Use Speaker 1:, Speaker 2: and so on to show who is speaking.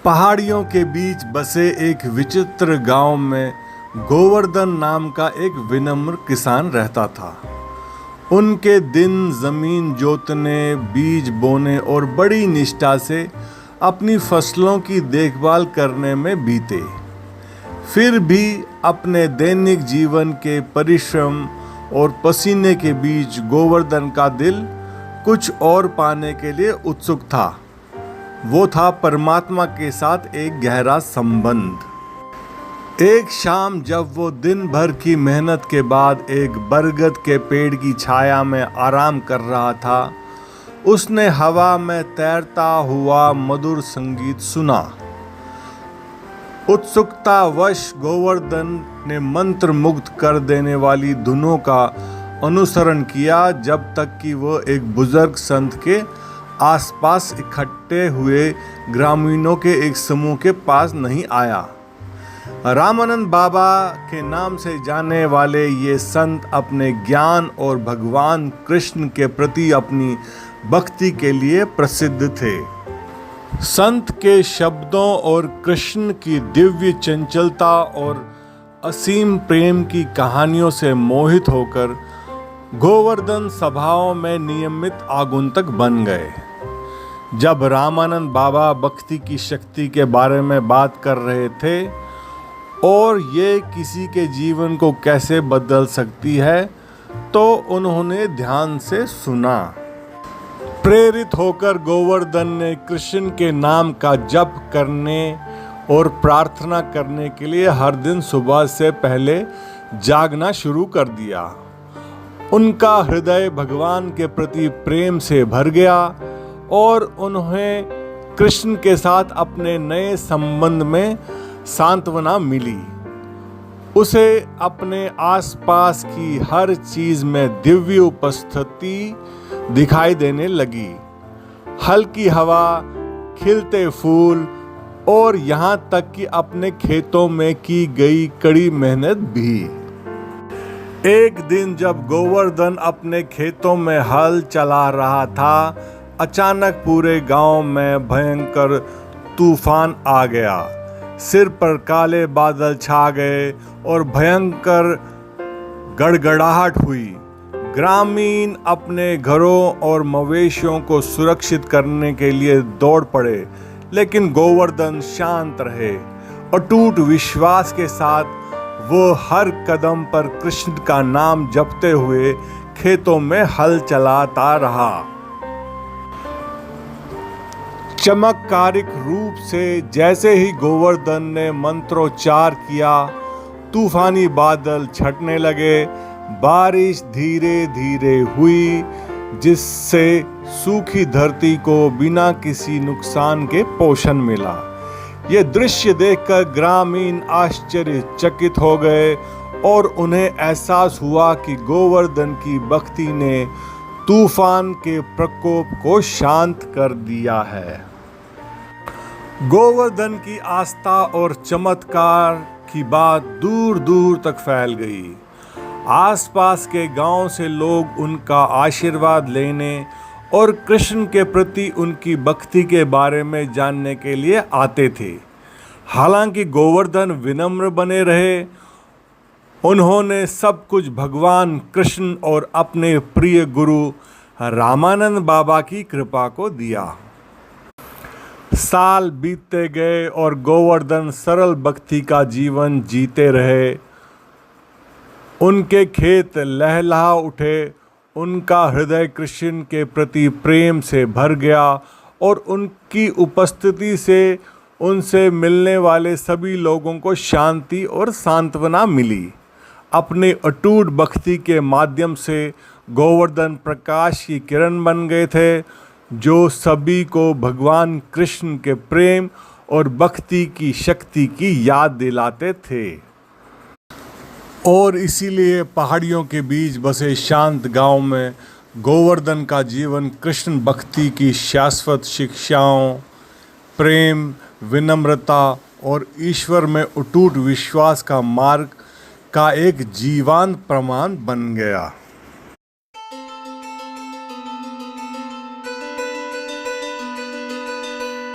Speaker 1: पहाड़ियों के बीच बसे एक विचित्र गांव में गोवर्धन नाम का एक विनम्र किसान रहता था। उनके दिन जमीन जोतने, बीज बोने और बड़ी निष्ठा से अपनी फसलों की देखभाल करने में बीते। फिर भी अपने दैनिक जीवन के परिश्रम और पसीने के बीच गोवर्धन का दिल कुछ और पाने के लिए उत्सुक था। वो था परमात्मा के साथ एक गहरा संबंध। एक शाम जब वो दिन भर की मेहनत के बाद एक बरगद के पेड़ की छाया में आराम कर रहा था, उसने हवा में तैरता हुआ मधुर संगीत सुना। उत्सुकतावश गोवर्धन ने मंत्र मुग्ध कर देने वाली धुनों का अनुसरण किया जब तक कि वो एक बुजुर्ग संत के आसपास इकट्ठे हुए ग्रामीणों के एक समूह के पास नहीं आया। रामानंद बाबा के नाम से जाने वाले ये संत अपने ज्ञान और भगवान कृष्ण के प्रति अपनी भक्ति के लिए प्रसिद्ध थे। संत के शब्दों और कृष्ण की दिव्य चंचलता और असीम प्रेम की कहानियों से मोहित होकर गोवर्धन सभाओं में नियमित आगंतुक बन गए। जब रामानंद बाबा भक्ति की शक्ति के बारे में बात कर रहे थे और ये किसी के जीवन को कैसे बदल सकती है, तो उन्होंने ध्यान से सुना। प्रेरित होकर गोवर्धन ने कृष्ण के नाम का जप करने और प्रार्थना करने के लिए हर दिन सुबह से पहले जागना शुरू कर दिया। उनका हृदय भगवान के प्रति प्रेम से भर गया और उन्हें कृष्ण के साथ अपने नए संबंध में सांत्वना मिली। उसे अपने आसपास की हर चीज में दिव्य उपस्थिति दिखाई देने लगी। हल्की हवा, खिलते फूल और यहाँ तक कि अपने खेतों में की गई कड़ी मेहनत भी। एक दिन जब गोवर्धन अपने खेतों में हल चला रहा था, अचानक पूरे गांव में भयंकर तूफान आ गया। सिर पर काले बादल छा गए और भयंकर गड़गड़ाहट हुई। ग्रामीण अपने घरों और मवेशियों को सुरक्षित करने के लिए दौड़ पड़े, लेकिन गोवर्धन शांत रहे। अटूट विश्वास के साथ वो हर कदम पर कृष्ण का नाम जपते हुए खेतों में हल चलाता रहा। चमत्कारिक रूप से जैसे ही गोवर्धन ने मंत्रोच्चार किया, तूफानी बादल छटने लगे। बारिश धीरे धीरे हुई, जिससे सूखी धरती को बिना किसी नुकसान के पोषण मिला। यह दृश्य देखकर ग्रामीण आश्चर्यचकित हो गए और उन्हें एहसास हुआ कि गोवर्धन की भक्ति ने तूफान के प्रकोप को शांत कर दिया है। गोवर्धन की आस्था और चमत्कार की बात दूर दूर तक फैल गई। आसपास के गांव से लोग उनका आशीर्वाद लेने और कृष्ण के प्रति उनकी भक्ति के बारे में जानने के लिए आते थे। हालांकि गोवर्धन विनम्र बने रहे, उन्होंने सब कुछ भगवान कृष्ण और अपने प्रिय गुरु रामानंद बाबा की कृपा को दिया। साल बीतते गए और गोवर्धन सरल भक्ति का जीवन जीते रहे। उनके खेत लहलहा उठे, उनका हृदय कृष्ण के प्रति प्रेम से भर गया और उनकी उपस्थिति से उनसे मिलने वाले सभी लोगों को शांति और सांत्वना मिली। अपने अटूट भक्ति के माध्यम से गोवर्धन प्रकाश की किरण बन गए थे, जो सभी को भगवान कृष्ण के प्रेम और भक्ति की शक्ति की याद दिलाते थे। और इसीलिए पहाड़ियों के बीच बसे शांत गांव में गोवर्धन का जीवन कृष्ण भक्ति की शाश्वत शिक्षाओं, प्रेम, विनम्रता और ईश्वर में अटूट विश्वास का मार्ग का एक जीवंत प्रमाण बन गया।